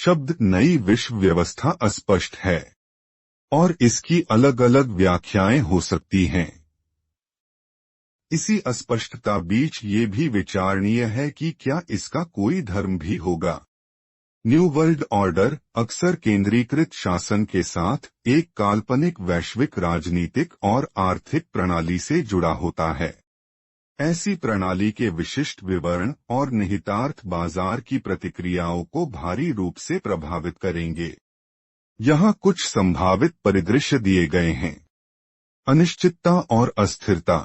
शब्द नई विश्व व्यवस्था अस्पष्ट है और इसकी अलग अलग व्याख्याएं हो सकती हैं। इसी अस्पष्टता बीच ये भी विचारणीय है कि क्या इसका कोई धर्म भी होगा। न्यू वर्ल्ड ऑर्डर अक्सर केंद्रीकृत शासन के साथ एक काल्पनिक वैश्विक राजनीतिक और आर्थिक प्रणाली से जुड़ा होता है। ऐसी प्रणाली के विशिष्ट विवरण और निहितार्थ बाजार की प्रतिक्रियाओं को भारी रूप से प्रभावित करेंगे। यहाँ कुछ संभावित परिदृश्य दिए गए हैं। अनिश्चितता और अस्थिरता।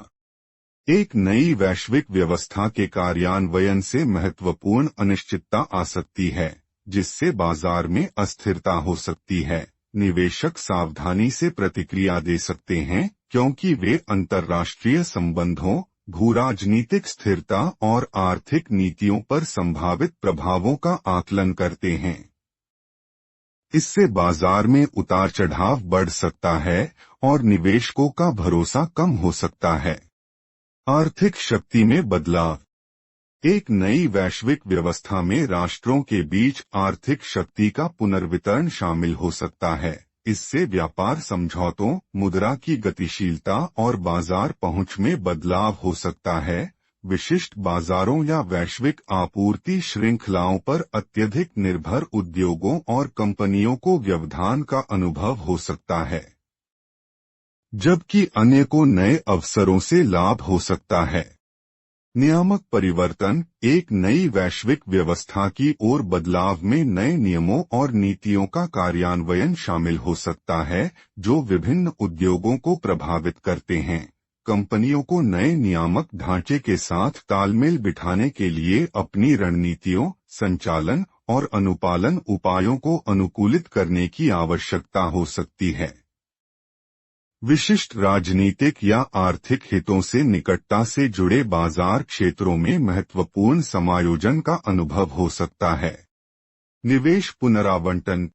एक नई वैश्विक व्यवस्था के कार्यान्वयन से महत्वपूर्ण अनिश्चितता आ सकती है, जिससे बाजार में अस्थिरता हो सकती है। निवेशक सावधानी से प्रतिक्रिया दे सकते हैं क्योंकि वे अंतर्राष्ट्रीय संबंधों, भूराजनीतिक स्थिरता और आर्थिक नीतियों पर संभावित प्रभावों का आकलन करते हैं। इससे बाजार में उतार चढ़ाव बढ़ सकता है और निवेशकों का भरोसा कम हो सकता है। आर्थिक शक्ति में बदलाव। एक नई वैश्विक व्यवस्था में राष्ट्रों के बीच आर्थिक शक्ति का पुनर्वितरण शामिल हो सकता है। इससे व्यापार समझौतों, मुद्रा की गतिशीलता और बाजार पहुंच में बदलाव हो सकता है। विशिष्ट बाजारों या वैश्विक आपूर्ति श्रृंखलाओं पर अत्यधिक निर्भर उद्योगों और कंपनियों को व्यवधान का अनुभव हो सकता है, जबकि अन्य को नए अवसरों से लाभ हो सकता है। नियामक परिवर्तन। एक नई वैश्विक व्यवस्था की ओर बदलाव में नए नियमों और नीतियों का कार्यान्वयन शामिल हो सकता है, जो विभिन्न उद्योगों को प्रभावित करते हैं। कंपनियों को नए नियामक ढांचे के साथ तालमेल बिठाने के लिए अपनी रणनीतियों, संचालन और अनुपालन उपायों को अनुकूलित करने की आवश्यकता हो सकती है। विशिष्ट राजनीतिक या आर्थिक हितों से निकटता से जुड़े बाजार क्षेत्रों में महत्वपूर्ण समायोजन का अनुभव हो सकता है। निवेश पुनरावंटन।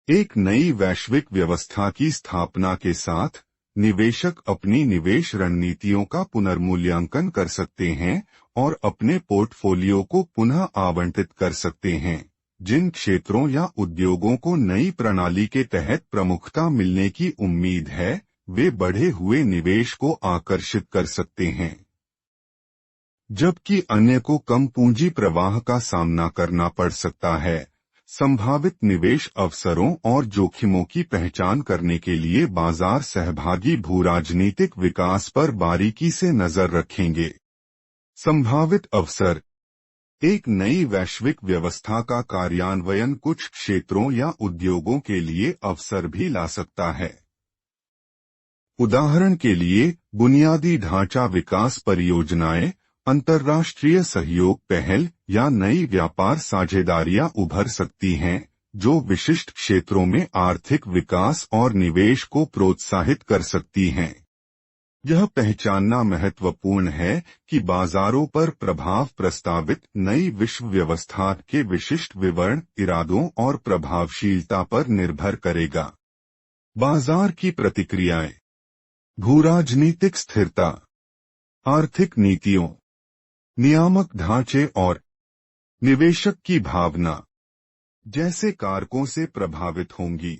एक नई वैश्विक व्यवस्था की स्थापना के साथ निवेशक अपनी निवेश रणनीतियों का पुनर्मूल्यांकन कर सकते हैं और अपने पोर्टफोलियो को पुनः आवंटित कर सकते हैं। जिन क्षेत्रों या उद्योगों को नई प्रणाली के तहत प्रमुखता मिलने की उम्मीद है, वे बढ़े हुए निवेश को आकर्षित कर सकते हैं, जबकि अन्य को कम पूंजी प्रवाह का सामना करना पड़ सकता है। संभावित निवेश अवसरों और जोखिमों की पहचान करने के लिए बाजार सहभागी भूराजनीतिक विकास पर बारीकी से नजर रखेंगे। संभावित अवसर। एक नई वैश्विक व्यवस्था का कार्यान्वयन कुछ क्षेत्रों या उद्योगों के लिए अवसर भी ला सकता है। उदाहरण के लिए, बुनियादी ढांचा विकास परियोजनाएं, अंतर्राष्ट्रीय सहयोग पहल या नई व्यापार साझेदारियां उभर सकती हैं, जो विशिष्ट क्षेत्रों में आर्थिक विकास और निवेश को प्रोत्साहित कर सकती हैं। यह पहचानना महत्वपूर्ण है कि बाजारों पर प्रभाव प्रस्तावित नई विश्व व्यवस्था के विशिष्ट विवरण, इरादों और प्रभावशीलता पर निर्भर करेगा। बाजार की प्रतिक्रियाएं। भूराजनीतिक स्थिरता, आर्थिक नीतियों, नियामक ढांचे और निवेशक की भावना जैसे कारकों से प्रभावित होंगी।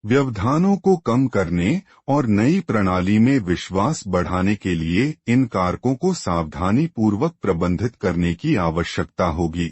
व्यवधानों को कम करने और नई प्रणाली में विश्वास बढ़ाने के लिए इन कारकों को सावधानीपूर्वक प्रबंधित करने की आवश्यकता होगी।